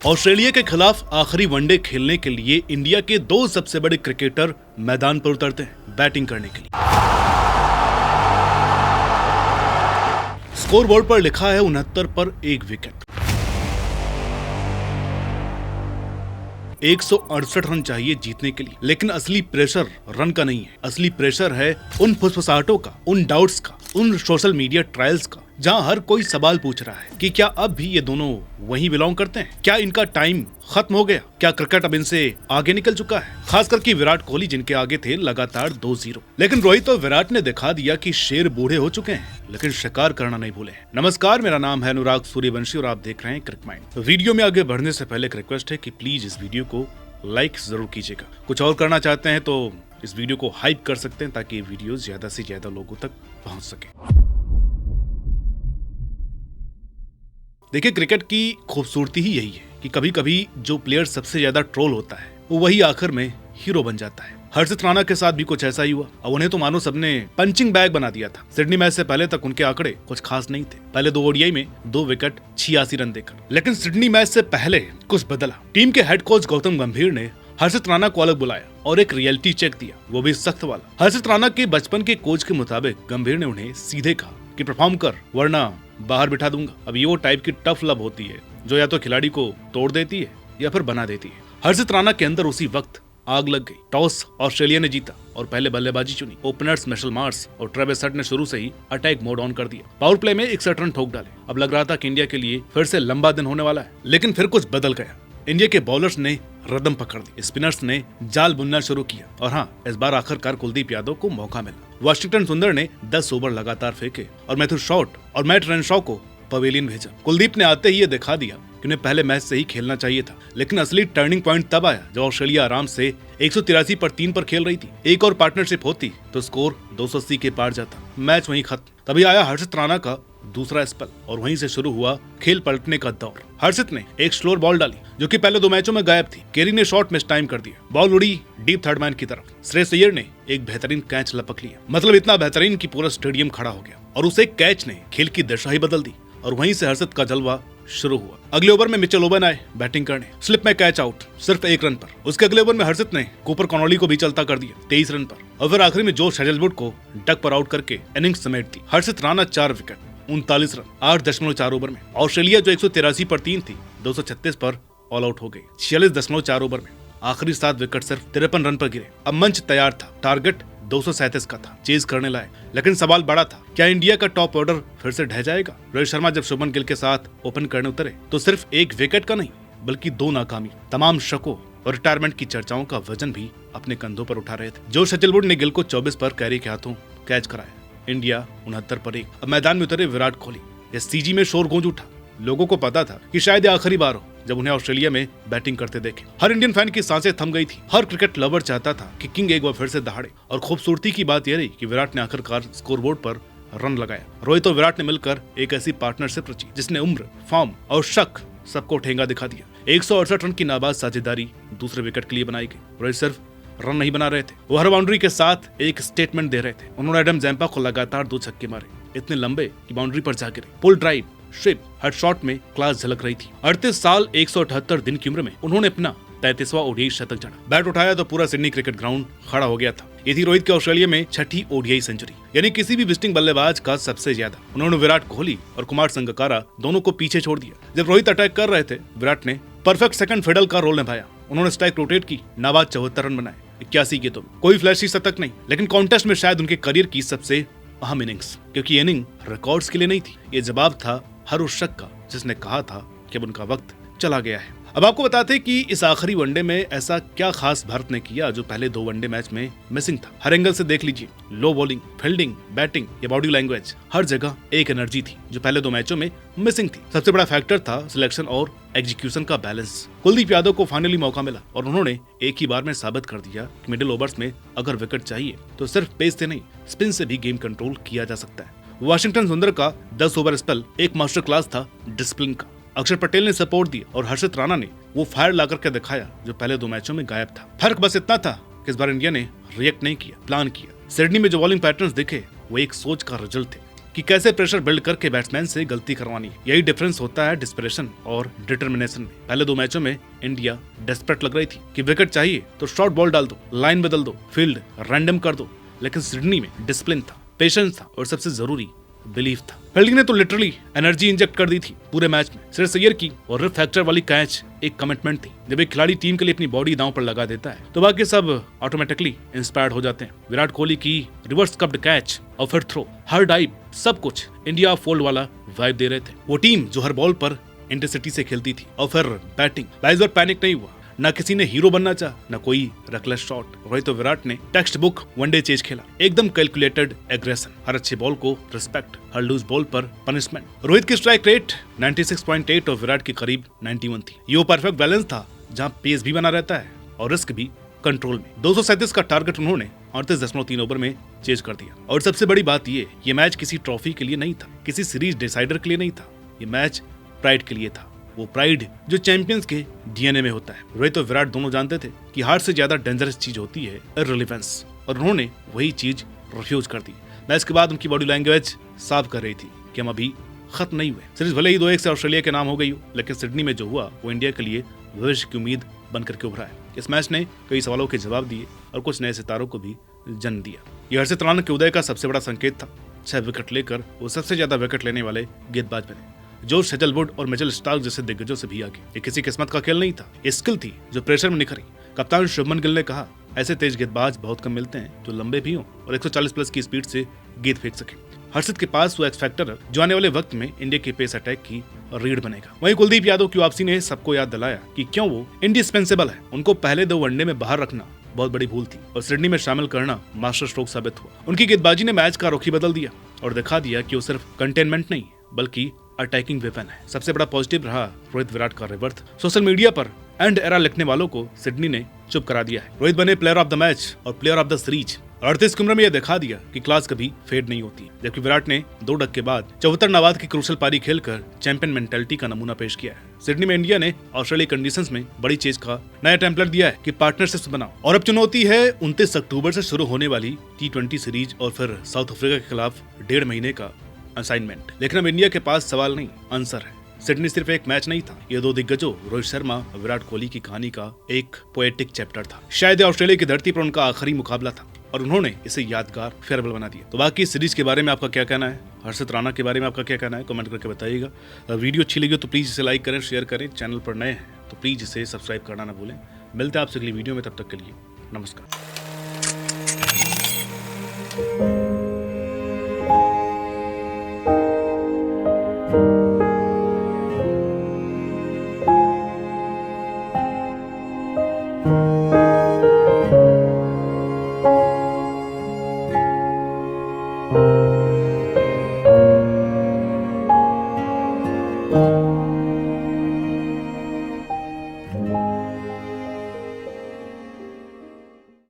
Australia के खिलाफ आखिरी वनडे खेलने के लिए इंडिया के दो सबसे बड़े क्रिकेटर मैदान पर उतरते हैं बैटिंग करने के लिए। स्कोर बोर्ड पर लिखा है 69 पर 1 विकेट। 168 रन चाहिए जीतने के लिए, लेकिन असली प्रेशर रन का नहीं है। असली प्रेशर है उन फुसफुसाहटों का, उन डाउट्स का, उन सोशल मीडिया ट्रायल्स का, जहां हर कोई सवाल पूछ रहा है कि क्या अब भी ये दोनों वहीं बिलोंग करते हैं? क्या इनका टाइम खत्म हो गया? क्या क्रिकेट अब इनसे आगे निकल चुका है? खास करके विराट कोहली, जिनके आगे थे लगातार 2-0। लेकिन रोहित और विराट ने दिखा दिया कि शेर बूढ़े हो चुके हैं, लेकिन शिकार करना नहीं भूले। नमस्कार, मेरा नाम है अनुराग सूर्यवंशी और आप देख रहे हैं क्रिक माइंड। वीडियो में आगे बढ़ने से पहले एक रिक्वेस्ट है कि प्लीज इस वीडियो को लाइक जरूर कीजिएगा। कुछ और करना चाहते हैं तो इस वीडियो को हाइप कर सकते हैं ताकि ये वीडियो ज्यादा से ज्यादा लोगों तक पहुंच सके। देखिए, क्रिकेट की खूबसूरती ही यही है कि कभी कभी जो प्लेयर सबसे ज्यादा ट्रोल होता है वो वही आखिर में हीरो बन जाता है। हर्षित राणा के साथ भी कुछ ऐसा ही हुआ। अब उन्हें तो मानो सबने पंचिंग बैग बना दिया था। सिडनी मैच से पहले तक उनके आंकड़े कुछ खास नहीं थे। पहले 2 ओडीआई में 2 विकेट 86 रन देकर। लेकिन सिडनी मैच से पहले कुछ बदला। टीम के हेड कोच गौतम गंभीर ने हर्षित राणा को अलग बुलाया और एक रियलिटी चेक दिया, वो भी सख्त वाला। हर्षित राणा के बचपन के कोच के मुताबिक गंभीर ने उन्हें सीधे कहा कि परफॉर्म कर वरना बाहर बिठा दूंगा। अब ये वो टाइप की टफ लव होती है जो या तो खिलाड़ी को तोड़ देती है या फिर बना देती है। हर्षित राणा के अंदर उसी वक्त आग लग गई। टॉस ऑस्ट्रेलिया ने जीता और पहले बल्लेबाजी चुनी। ओपनर्स मिशेल मार्श और ट्रेविस हेड ने शुरू से ही अटैक मोड ऑन कर दिया। पावर प्ले में 61 रन ठोक डाले। अब लग रहा था कि इंडिया के लिए फिर से लंबा दिन होने वाला है, लेकिन फिर कुछ बदल गया। इंडिया के बॉलर्स ने रदम पकड़ दी, स्पिनर्स ने जाल बुनना शुरू किया और हाँ, इस बार आखिरकार कुलदीप यादव को मौका मिला। वाशिंगटन सुंदर ने 10 ओवर लगातार फेंके और मैथ्यू शॉट और मैट रेनशॉ को पवेलियन भेजा। कुलदीप ने आते ही ये दिखा दिया कि उन्हें पहले मैच से ही खेलना चाहिए था। लेकिन असली टर्निंग पॉइंट तब आया जब ऑस्ट्रेलिया आराम से 183 पर 3 पर खेल रही थी। एक और पार्टनरशिप होती तो स्कोर 280 के पार जाता। मैच वहीं खत्म। तभी आया हर्षित राणा का दूसरा स्पेल और वहीं से शुरू हुआ खेल पलटने का दौर। हर्षित ने एक स्लोअर बॉल डाली जो कि पहले 2 मैचों में गायब थी। केरी ने शॉट मिस टाइम कर दिया। बॉल उड़ी डीप थर्ड मैन की तरफ। श्रेयस अय्यर ने एक बेहतरीन कैच लपक लिया, मतलब इतना बेहतरीन कि पूरा स्टेडियम खड़ा हो गया और उस एक कैच ने खेल की दिशा ही बदल दी और वहीं से हर्षित का जलवा शुरू हुआ। अगले ओवर में मिचेल ओवन आए बैटिंग करने। स्लिप में कैच आउट सिर्फ 1 रन पर। उसके अगले ओवर में हर्षित ने कूपर कॉनोली को भी चलता कर दिया 23 रन पर और फिर आखिरी में जोश हेजलवुड को डक पर आउट करके इनिंग्स समेट दी। हर्षित राणा 4 विकेट 39 रन 8.4 ओवर में। ऑस्ट्रेलिया जो 183 पर 3 थी 236 पर ऑल आउट हो गई 46.4 ओवर में। आखिरी 7 विकेट सिर्फ 53 रन पर गिरे। अब मंच तैयार था। टारगेट 237 का था, चेज करने लायक। लेकिन सवाल बड़ा था, क्या इंडिया का टॉप ऑर्डर फिर से ढह जाएगा? रोहित शर्मा जब शुभमन गिल के साथ ओपन करने उतरे तो सिर्फ 1 विकेट का नहीं बल्कि 2 नाकामी, तमाम शकों और रिटायरमेंट की चर्चाओं का वजन भी अपने कंधों पर उठा रहे थे। जोश हेजलवुड ने गिल को 24 पर कैरी के हाथों कैच कराया। इंडिया 69 पर 1। अब मैदान में उतरे विराट कोहली। एससीजी में शोर गूंज उठा। लोगों को पता था कि शायद ये आखिरी बार हो जब उन्हें ऑस्ट्रेलिया में बैटिंग करते देखे। हर इंडियन फैन की सांसें थम गई थी। हर क्रिकेट लवर चाहता था कि किंग एक बार फिर से दहाड़े और खूबसूरती की बात यह रही कि विराट ने आखिरकार स्कोरबोर्ड पर रन लगाया। रोहित और विराट ने मिलकर एक ऐसी पार्टनरशिप रची जिसने उम्र, फॉर्म और शक सबको ठेंगा दिखा दिया। 168 रन की नाबाद साझेदारी दूसरे विकेट के लिए बनाई गई। रोहित सिर्फ रन नहीं बना रहे थे, वो हर बाउंड्री के साथ एक स्टेटमेंट दे रहे थे। उन्होंने एडम जैम्पा को लगातार 2 छक्के मारे, इतने लंबे कि बाउंड्री पर जा गिरे। पुल ड्राइव, स्ट्रिप, हर शॉट में क्लास झलक रही थी। 38 साल 178 दिन की उम्र में उन्होंने अपना 33वां ओडीआई शतक जड़ा। बैट उठाया तो पूरा सिडनी क्रिकेट ग्राउंड खड़ा हो गया था। ये थी रोहित के ऑस्ट्रेलिया में 6ठी ओडीआई सेंचुरी, यानी किसी भी विजिटिंग बल्लेबाज का सबसे ज्यादा। उन्होंने विराट कोहली और कुमार संगकारा दोनों को पीछे छोड़ दिया। जब रोहित अटैक कर रहे थे, विराट ने परफेक्ट सेकंड फिडल का रोल निभाया। उन्होंने स्ट्राइक रोटेट की, नाबाद 74 रन बनाए 81 के। तो कोई फ्लैशी शतक नहीं, लेकिन कॉन्टेस्ट में शायद उनके करियर की सबसे अहम इनिंग्स, क्योंकि इनिंग रिकॉर्ड्स के लिए नहीं थी। ये जवाब था हर उस शख्स का जिसने कहा था कि अब उनका वक्त चला गया है। अब आपको बताते हैं कि इस आखिरी वनडे में ऐसा क्या खास भारत ने किया जो पहले 2 वनडे मैच में मिसिंग था। हर एंगल से देख लीजिए, लो बॉलिंग, फील्डिंग, बैटिंग या बॉडी लैंग्वेज, हर जगह एक एनर्जी थी जो पहले 2 मैचों में मिसिंग थी। सबसे बड़ा फैक्टर था सिलेक्शन और एग्जीक्यूशन का बैलेंस। कुलदीप यादव को फाइनली मौका मिला और उन्होंने एक ही बार में साबित कर दिया कि मिडिल ओवर्स में अगर विकेट चाहिए तो सिर्फ पेस से नहीं, स्पिन से भी गेम कंट्रोल किया जा सकता है। वाशिंगटन सुंदर का 10 ओवर स्पेल एक मास्टर क्लास था डिसिप्लिन का। अक्षर पटेल ने सपोर्ट दिया और हर्षित राणा ने वो फायर ला करके दिखाया जो पहले 2 मैचों में गायब था। फर्क बस इतना था कि इस बार इंडिया ने रिएक्ट नहीं किया, प्लान किया। सिडनी में जो बॉलिंग पैटर्न्स दिखे वो एक सोच का रिजल्ट थे। कि कैसे प्रेशर बिल्ड करके बैट्समैन से गलती करवानी है। यही डिफरेंस होता है डिस्परेशन और डिटर्मिनेशन में। पहले 2 मैचों में इंडिया डेस्परेट लग रही थी कि विकेट चाहिए तो शॉर्ट बॉल डाल दो, लाइन बदल दो, फील्ड रैंडम कर दो, लेकिन सिडनी में डिसिप्लिन था, पेशेंस था और सबसे जरूरी बिलीफ था। फील्डिंग ने तो लिटरली एनर्जी इंजेक्ट कर दी थी पूरे मैच में। श्रेयस अय्यर की और रिप फैक्टर वाली कैच एक कमिटमेंट थी। जब एक खिलाड़ी टीम के लिए अपनी बॉडी दांव पर लगा देता है तो बाकी सब ऑटोमेटिकली इंस्पायर्ड हो जाते हैं। विराट कोहली की रिवर्स कप्ड कैच और फिर थ्रो, हर डाइव, सब कुछ इंडिया फोल्ड वाला वाइब दे रहे थे। वो टीम जो हर बॉल पर इंटेंसिटी से खेलती थी। और फिर बैटिंग, इस बार पैनिक नहीं हुआ, न किसी ने हीरो बनना चाहा, न कोई रकलेस शॉट। रोहित और विराट ने टेक्स्ट बुक वनडे चेज खेला, एकदम कैलकुलेटेड एग्रेशन, हर अच्छे बॉल को रिस्पेक्ट, हर लूज बॉल पर पनिशमेंट। रोहित की स्ट्राइक रेट 96.8 और विराट की करीब 91 थी। ये वो परफेक्ट बैलेंस था जहां पेस भी बना रहता है और रिस्क भी कंट्रोल में। 237 का टारगेट उन्होंने 38.3 ओवर में चेज कर दिया। और सबसे बड़ी बात ये मैच किसी ट्रॉफी के लिए नहीं था, किसी सीरीज डिसाइडर के लिए नहीं था, ये मैच प्राइड के लिए था। वो प्राइड जो चैंपियंस के डीएनए में होता है। रोहित और विराट दोनों जानते थे कि हार से ज्यादा डेंजरस चीज होती है इररिलेवेंस, और उन्होंने वही चीज रिफ्यूज कर दी। मैच के बाद उनकी बॉडी लैंग्वेज साफ कर रही थी कि हम अभी खत्म नहीं हुए। सीरीज भले ही 2-1 से ऑस्ट्रेलिया के नाम हो गई हो, लेकिन सिडनी में जो हुआ वो इंडिया के लिए भविष्य की उम्मीद बनकर के उभरा है। इस मैच ने कई सवालों के जवाब दिए और कुछ नए सितारों को भी जन्म दिया। यह हर्षित राणा के उदय का सबसे बड़ा संकेत था। 6 विकेट लेकर वो सबसे ज्यादा विकेट लेने वाले गेंदबाज बने। जॉर्ज हेजलवुड और मिचेल स्टार्क जैसे दिग्गजों से भी आगे। ये किसी किस्मत का खेल नहीं था, ये स्किल थी जो प्रेशर में निखरी। कप्तान शुभमन गिल ने कहा, ऐसे तेज गेंदबाज बहुत कम मिलते हैं जो लंबे भी हों और 140 प्लस की स्पीड से गेंद फेंक सके। हर्षित के पास वो एक्स फैक्टर है जो आने वाले वक्त में इंडिया के पेस अटैक की रीढ़ बनेगा। वहीं कुलदीप यादव की वापसी ने सबको याद दिलाया कि क्यों वो इंडिस्पेंसेबल है। उनको पहले 2 वनडे में बाहर रखना बहुत बड़ी भूल थी और सिडनी में शामिल करना मास्टर स्ट्रोक साबित हुआ। उनकी गेंदबाजी ने मैच का रुख ही बदल दिया और दिखा दिया कि वो सिर्फ कंटेनमेंट नहीं बल्कि अटैकिंग वेपन है। सबसे बड़ा पॉजिटिव रहा रोहित विराट का रिवर्थ। सोशल मीडिया पर एंड एरा लिखने वालों को सिडनी ने चुप करा दिया है। रोहित बने प्लेयर ऑफ द मैच और प्लेयर ऑफ द सीरीज। 38 की उम्र में यह दिखा दिया कि क्लास कभी फेड नहीं होती, जबकि विराट ने 2 डक के बाद 74 नवाद की क्रूशल पारी खेलकर चैंपियन मेंटालिटी का नमूना पेश किया है। सिडनी में इंडिया ने ऑस्ट्रेलिया कंडीशंस में बड़ी चीज का नया टेम्पलेट दिया है कि पार्टनरशिप्स बनाओ। और अब चुनौती है 29 अक्टूबर से शुरू होने वाली T20 सीरीज और फिर साउथ अफ्रीका के खिलाफ 1.5 महीने का असाइनमेंट। लेकिन अब इंडिया के पास सवाल नहीं, आंसर है। सिडनी सिर्फ एक मैच नहीं था, ये 2 दिग्गजों रोहित शर्मा और विराट कोहली की कहानी का एक पोएटिक चैप्टर था। शायद ऑस्ट्रेलिया की धरती पर उनका आखिरी मुकाबला था और उन्होंने इसे यादगार फेयरवेल बना दिया। तो बाकी सीरीज के बारे में आपका क्या कहना है, हर्षित राणा के बारे में आपका क्या कहना है, कमेंट करके बताइएगा। वीडियो अच्छी लगी तो प्लीज इसे लाइक करें, शेयर करें। चैनल पर नए हैं तो प्लीज इसे सब्सक्राइब करना ना भूलें। मिलते हैं आपसे अगली वीडियो में, तब तक के लिए नमस्कार।